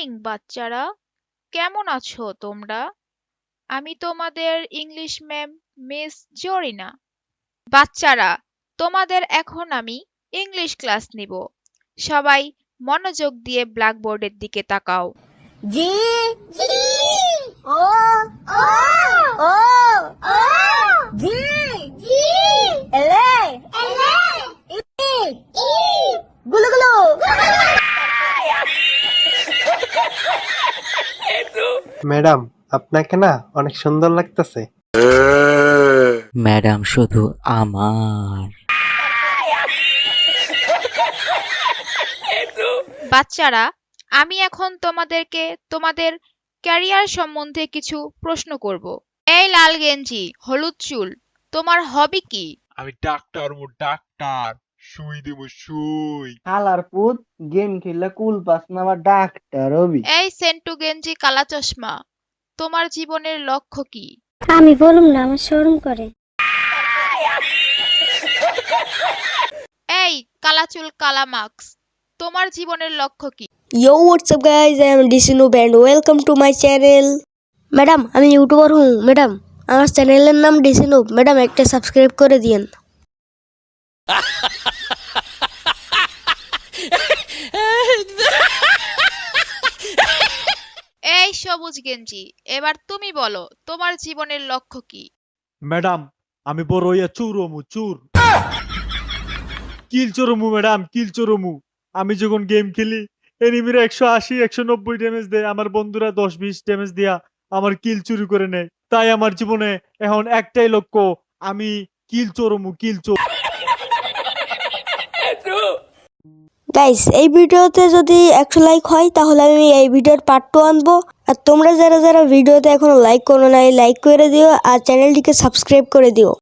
Morning বাচ্চারা, কেমন আছো তোমরা? আমি তোমাদের ইংলিশ ম্যাম মিস জরিনা। বাচ্চারা, তোমাদের এখন আমি ইংলিশ ক্লাস নিব। সবাই মনোযোগ দিয়ে ব্ল্যাকবোর্ডের দিকে তাকাও। জি জি ও ও ও ও জি জি এলে এলে ই ই গুলু গুলু। ম্যাডাম, আপনাকে না অনেক সুন্দর লাগতেছে। ম্যাডাম শুধু আমার। বাচ্চারা, আমি এখন তোমাদেরকে তোমাদের ক্যারিয়ার সম্বন্ধে কিছু প্রশ্ন করব। এই লাল গেঞ্জি হলুদ চুল, তোমার হবি কি? আমি ডাক্তার ডাক্তার সুই দেব সুই। হালার পুত গেম খেললে কুল পাস না আবার ডাক্তার হবি। এই সেন্টু গেঞ্জি কালা চশমা, তোমার জীবনের লক্ষ্য কি? আমি বলুম না, আমার শরম করে। এই কালা চুল কালা মাস্ক, তোমার জীবনের লক্ষ্য কি? Yo, what's up guys? I am DC Noob and welcome to my channel. Madam, আমি ইউটিউবার হুম। ম্যাডাম, আমার চ্যানেলের নাম ডিসি নুব। ম্যাডাম, একটা সাবস্ক্রাইব করে দিয়েন। এই সবুজ গেঞ্জি, এবার তুমি বলো তোমার জীবনের লক্ষ্য কি? ম্যাডাম, আমি বড় হইয়া চুরমু চুর কিল চোরমু ম্যাডাম, কিল চোরমু। আমি যখন গেম খেলি এনিমিরা 180 190 ড্যামেজ দেয়, আমার বন্ধুরা 10-20 ড্যামেজ দিয়া আমার কিল চুরি করে নেয়। তাই আমার জীবনে এখন একটাই লক্ষ্য, আমি কিল চোরমু, কিল চোর। গাইস, এই ভিডিওতে যদি 100 লাইক হয় তাহলে আমি এই ভিডিওর পার্ট 2 আনবো। আর তোমরা যারা যারা ভিডিওতে এখনো লাইক করো নাই, লাইক করে দিও আর চ্যানেলটিকে সাবস্ক্রাইব করে দিও।